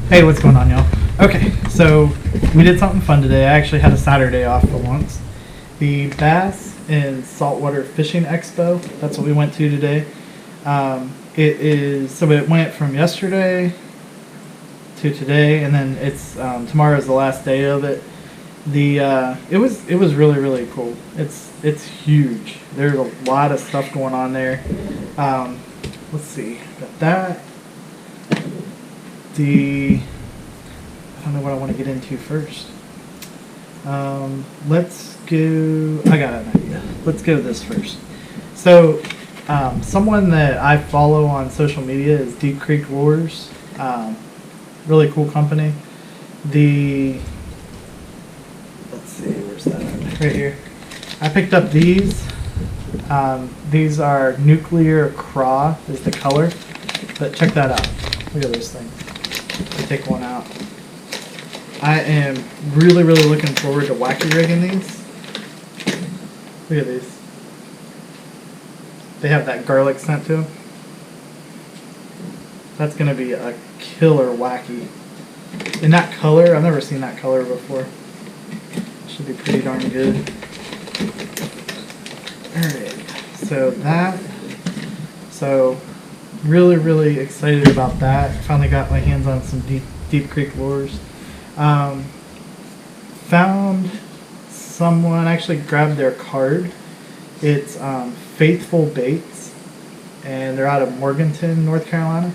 Hey, what's going on, y'all? Okay, so we did something fun today. I actually had a Saturday off for once. The Bass and Saltwater Fishing Expo, that's what we went to today. It went from yesterday to today, and then it's tomorrow is the last day of it. It was really cool. It's huge. There's a lot of stuff going on there. Let's see, got that. I don't know what I want to get into first. Let's go. I got an idea. Let's go this first. So, someone that I follow on social media is Deep Creek Lures. Really cool company. Let's see, where's that at? Right here. I picked up these. These are Nuclear Craw is the color, but check that out. Look at those things. I'll take one out. I am really looking forward to wacky rigging these. Look at these. They have that garlic scent to them. That's going to be a killer wacky. In that color, I've never seen that color before. Should be pretty darn good. Alright, so really excited about that. Finally got my hands on some Deep Creek lures. Found someone, actually grabbed their card. It's Faithful Baits, and they're out of Morganton, North Carolina.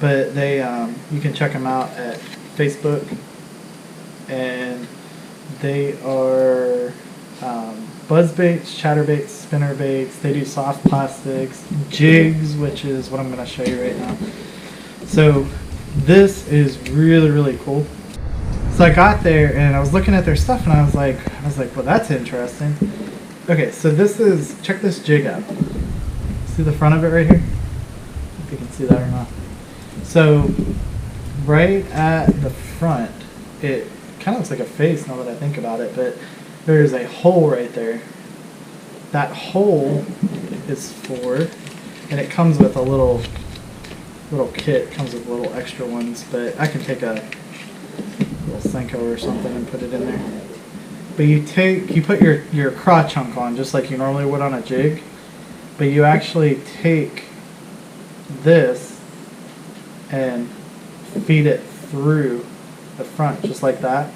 But you can check them out at Facebook, and they are buzzbaits, chatterbaits, spinnerbaits. They do soft plastics, jigs, which is what I'm going to show you right now. So this is really cool. So I got there and I was looking at their stuff and I was like, well, that's interesting. Okay, so check this jig out. See the front of it right here? If you can see that or not. So right at the front, it kind of looks like a face now that I think about it, but there's a hole right there. That hole is and it comes with a little kit, comes with little extra ones, but I can take a little Senko or something and put it in there. But you put your craw chunk on just like you normally would on a jig, but you actually take this and feed it through the front just like that.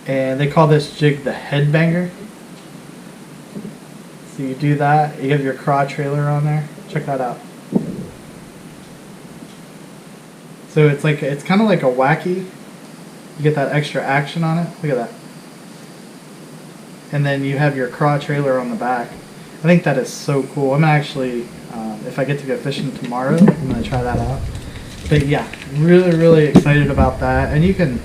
And they call this jig the headbanger. So you do that, you have your craw trailer on there. Check that out. So it's kind of like a wacky. You get that extra action on it. Look at that. And then you have your craw trailer on the back. I think that is so cool. I'm actually, if I get to go fishing tomorrow, I'm going to try that out. But yeah, really excited about that. And you can,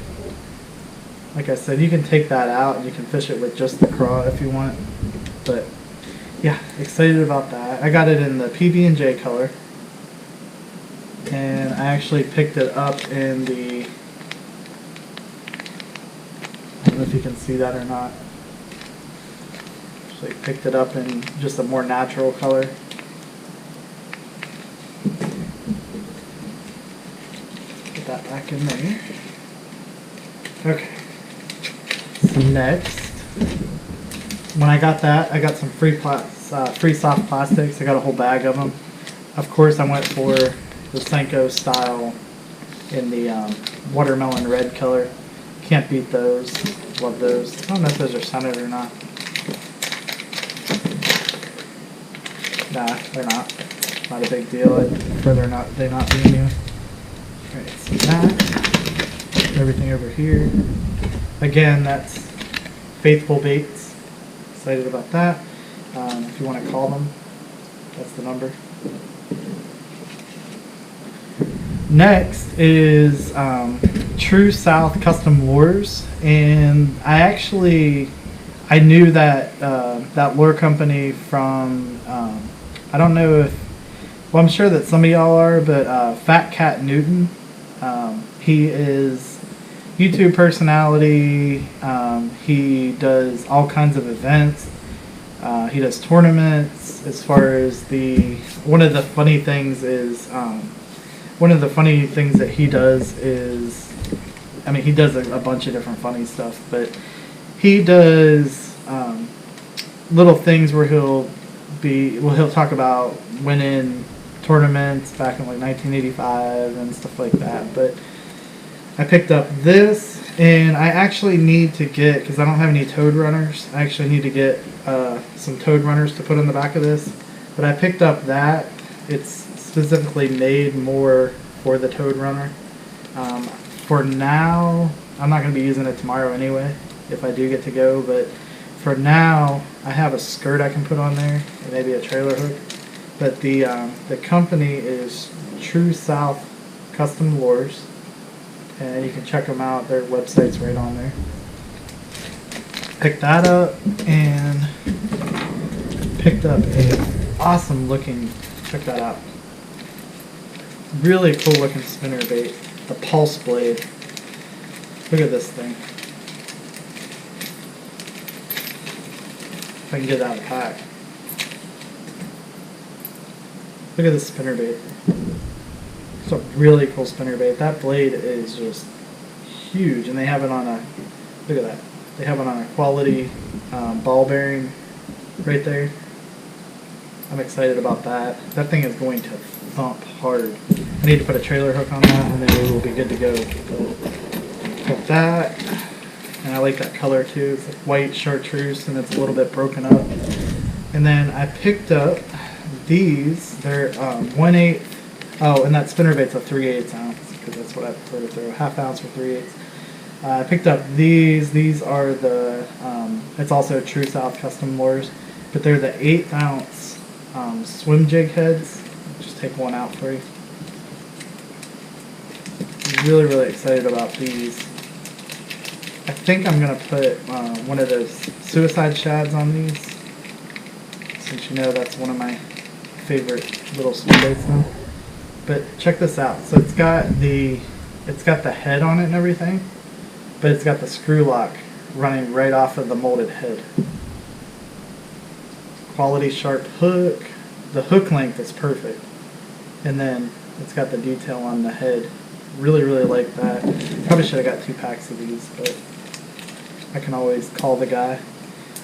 like I said, you can take that out and you can fish it with just the craw if you want. But yeah, excited about that. I got it in the PB&J color. And I actually picked it up in the, I don't know if you can see that or not. Actually picked it up in just a more natural color. Put that back in there. Okay. So next, when I got that, I got some free soft plastics. I got a whole bag of them. Of course, I went for the Senko style in the watermelon red color. Can't beat those. Love those. I don't know if those are scented or not. Nah, they're not. Not a big deal. I'd prefer they not be new. Alright, so that. Everything over here. Again, that's Faithful Baits. Excited about that. If you want to call them, that's the number. Next is True South Custom Lures, and I knew that that lure company from I don't know if, well, I'm sure that some of y'all are, but Fat Cat Newton, he is YouTube personality. He does all kinds of events. He does tournaments. As far as one of the funny things is one of the funny things that he does is, I mean, he does a bunch of different funny stuff, but he does little things where he'll talk about winning tournaments back in like 1985 and stuff like that. But I picked up this, and I actually need to get, because I don't have any toad runners, I actually need to get some toad runners to put on the back of this. But I picked up that. It's specifically made more for the toad runner. For now, I'm not going to be using it tomorrow anyway, if I do get to go, but for now, I have a skirt I can put on there, and maybe a trailer hook. But the company is True South Custom Lures, and you can check them out. Their website's right on there. Picked that up, and picked up a awesome looking, check that out, really cool looking spinnerbait, the Pulse Blade. Look at this thing. If I can get it out of the pack. Look at this spinnerbait. It's a really cool spinnerbait. That blade is just huge, and they have it on a, look at that. They have it on a quality ball bearing right there. I'm excited about that. That thing is going to thump hard. I need to put a trailer hook on that, and then we will be good to go. Got that, and I like that color too. It's like white chartreuse, and it's a little bit broken up. And then I picked up these. They're 1/8. Oh, and that spinnerbait's a 3/8 ounce, because that's what I prefer to throw. 1/2 ounce for 3/8. I picked up these. These are the. It's also True South Custom Lures, but they're the 1/8 ounce swim jig heads. Just take one out for you. Really, really excited about these. I think I'm going to put one of those suicide shads on these, since you know that's one of my favorite little swim baits now. But check this out. So it's got the head on it and everything, but it's got the screw lock running right off of the molded head. Quality sharp hook. The hook length is perfect, and then it's got the detail on the head. Really, really like that. Probably should have got 2 packs of these, but I can always call the guy.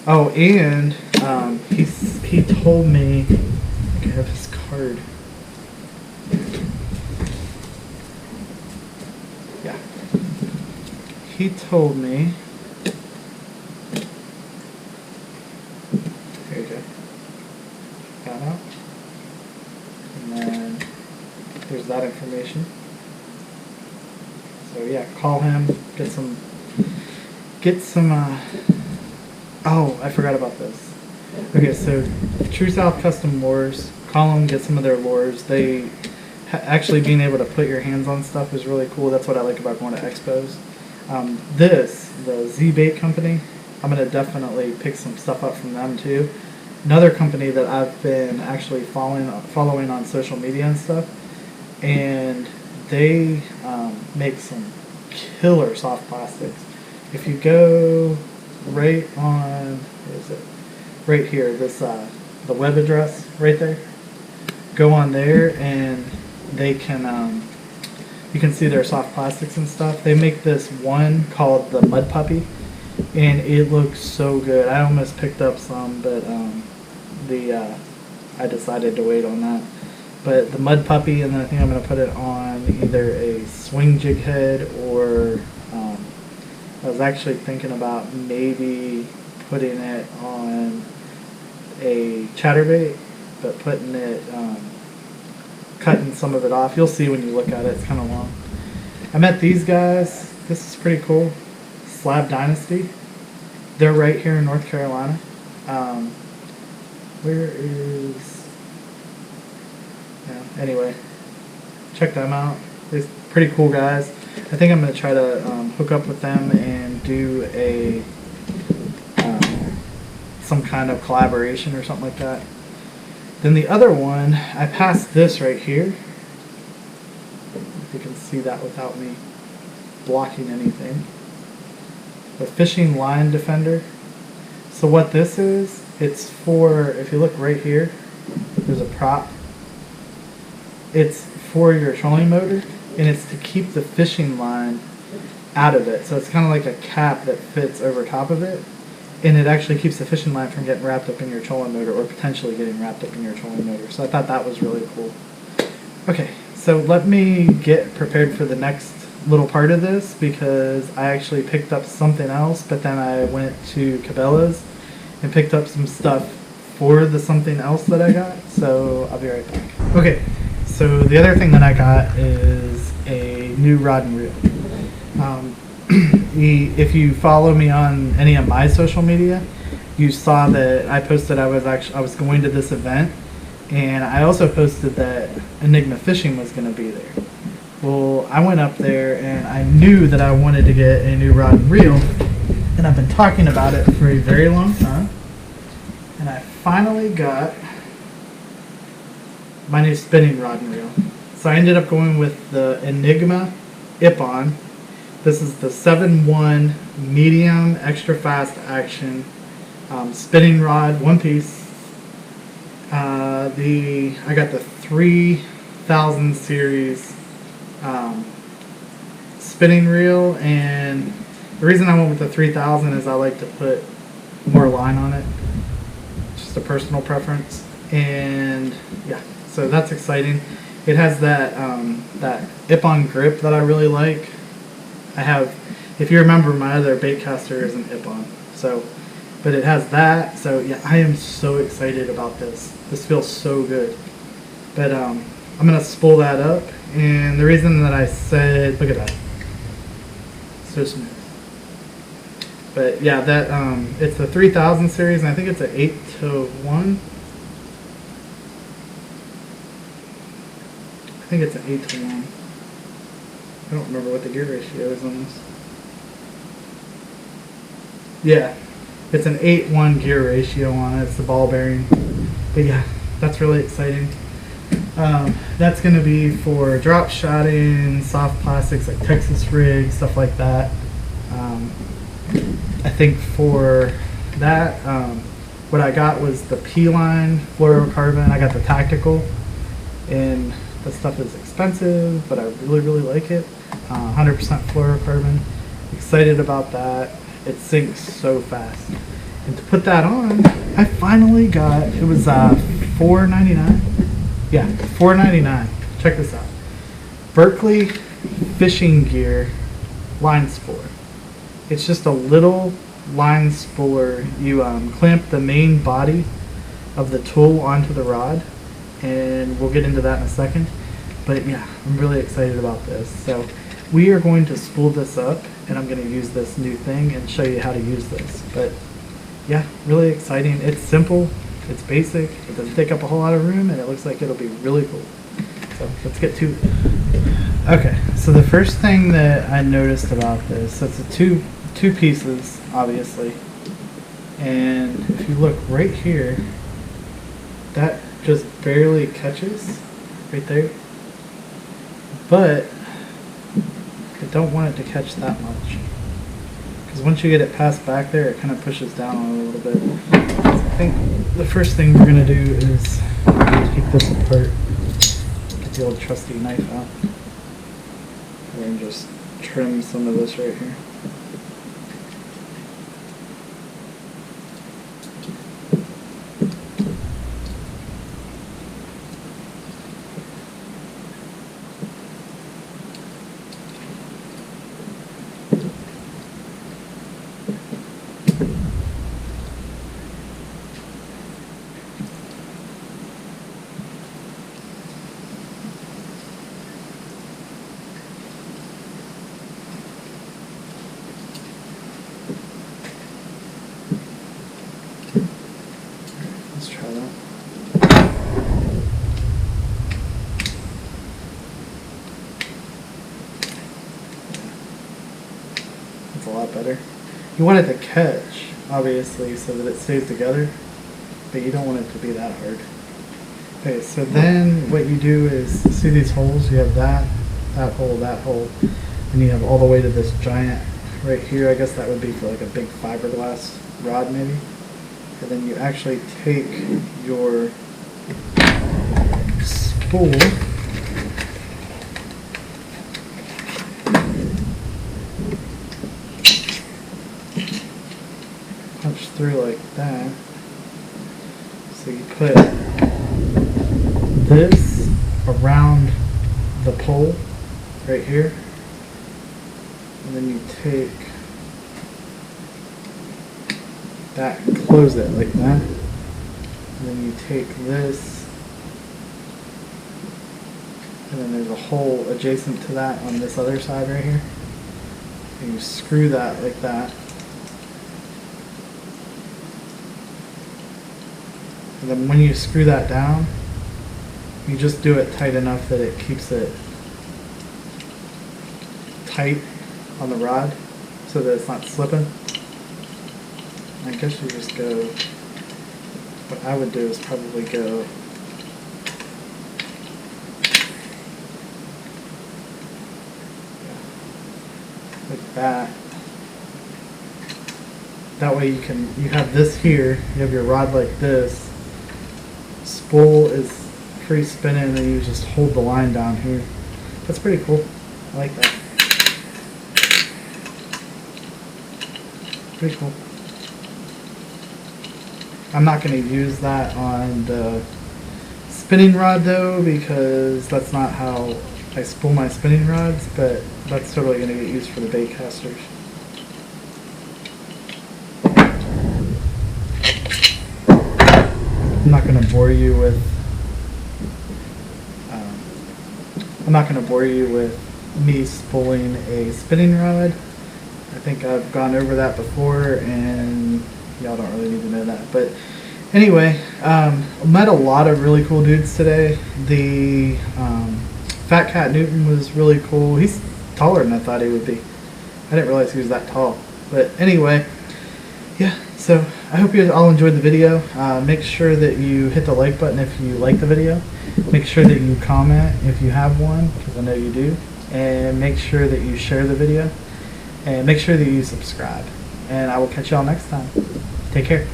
Oh, and he told me, I can have his card. Yeah. He told me, here you go. That out. And then there's that information. So yeah, call him, get some, oh, I forgot about this. Okay, so True South Custom Lures, call them, get some of their lures. They, actually being able to put your hands on stuff is really cool. That's what I like about going to expos. The Z-Bait company, I'm going to definitely pick some stuff up from them too. Another company that I've been actually following on social media and stuff, and they make some killer soft plastics. If you go right on, where is it? Right here, this the web address right there. Go on there, and they can you can see their soft plastics and stuff. They make this one called the Mud Puppy, and it looks so good. I almost picked up some, but I decided to wait on that. But the Mud Puppy, and then I think I'm going to put it on either a swing jig head, or I was actually thinking about maybe putting it on a chatterbait, but putting it, cutting some of it off. You'll see when you look at it, it's kind of long. I met these guys. This is pretty cool. Slab Dynasty. They're right here in North Carolina. Where is... Yeah, anyway, check them out. They're pretty cool guys. I think I'm going to try to hook up with them and do a some kind of collaboration or something like that. Then the other one, I passed this right here. If you can see that without me blocking anything. The Fishing Line Defender. So what this is, it's for, if you look right here, there's a prop. it's for your trolling motor, and it's to keep the fishing line out of it. So it's kind of like a cap that fits over top of it, and it actually keeps the fishing line from getting wrapped up in your trolling motor, or potentially getting wrapped up in your trolling motor. So I thought that was really cool. Okay, so let me get prepared for the next little part of this, because I actually picked up something else, but then I went to Cabela's and picked up some stuff for the something else that I got. So I'll be right back. Okay, so the other thing that I got is a new rod and reel. If you follow me on any of my social media, you saw that I posted I was going to this event, and I also posted that Enigma Fishing was going to be there. Well, I went up there and I knew that I wanted to get a new rod and reel, and I've been talking about it for a very long time, and I finally got my new spinning rod and reel. So I ended up going with the Enigma Ippon. This is the 7-1 medium extra fast action spinning rod, one piece. I got the 3000 series spinning reel, and the reason I went with the 3000 is I like to put more line on it. Just a personal preference, and yeah, so that's exciting. It has that that Ippon grip that I really like. I have, if you remember, my other bait caster is an Ippon, so, but it has that, so yeah, I am so excited about this. This feels so good. But I'm gonna spool that up, and the reason that I said, look at that, so smooth. But yeah, that it's the 3000 series, and I think it's an 8-to-1. I think it's an 8-to-1. I don't remember what the gear ratio is on this. Yeah, it's an 8-1 gear ratio on it. It's the ball bearing. But yeah, that's really exciting. That's going to be for drop shotting, soft plastics like Texas rig, stuff like that. I think for that, what I got was the P-line fluorocarbon. I got the tactical, and the stuff is expensive, but I really, really like it. 100% fluorocarbon. Excited about that. It sinks so fast. And to put that on, I finally got, it was $4.99. Yeah, $4.99. Check this out. Berkley fishing gear line spooler. It's just a little line spooler. You clamp the main body of the tool onto the rod, and we'll get into that in a second. But yeah, I'm really excited about this. So we are going to spool this up, and I'm going to use this new thing and show you how to use this. But yeah, really exciting. It's simple, it's basic, it doesn't take up a whole lot of room, and it looks like it'll be really cool. So let's get to it. Okay, so the first thing that I noticed about this, so it's a two pieces, obviously. And if you look right here, that just barely catches right there. But I don't want it to catch that much, because once you get it past back there, it kind of pushes down on it a little bit. So I think the first thing we're going to do is take this apart, get the old trusty knife out, and just trim some of this right here. Let's try that. That's a lot better. You want it to catch, obviously, so that it stays together, but you don't want it to be that hard. Okay, so then what you do is, see these holes? You have that hole, and you have all the way to this giant right here. I guess that would be for like a big fiberglass rod maybe. And then you actually take your spool through like that. So you put this around the pole right here, and then you take that and close it like that, and then you take this, and then there's a hole adjacent to that on this other side right here, and you screw that like that, and then when you screw that down, you just do it tight enough that it keeps it tight on the rod so that it's not slipping. I guess you just go, what I would do is probably go like that. That way you have this here, you have your rod like this, spool is free spinning, and then you just hold the line down here. That's pretty cool. I like that. Pretty cool. I'm not going to use that on the spinning rod though, because that's not how I spool my spinning rods, but that's totally going to get used for the bait casters. I'm not going to bore you with me spooling a spinning rod. I think I've gone over that before, and y'all don't really need to know that. But anyway, met a lot of really cool dudes today. The Fat Cat Newton was really cool. He's taller than I thought he would be. I didn't realize he was that tall. But anyway, yeah, so I hope you all enjoyed the video. Make sure that you hit the like button if you like the video. Make sure that you comment if you have one, because I know you do. And make sure that you share the video. And make sure that you subscribe. And I will catch y'all next time. Take care.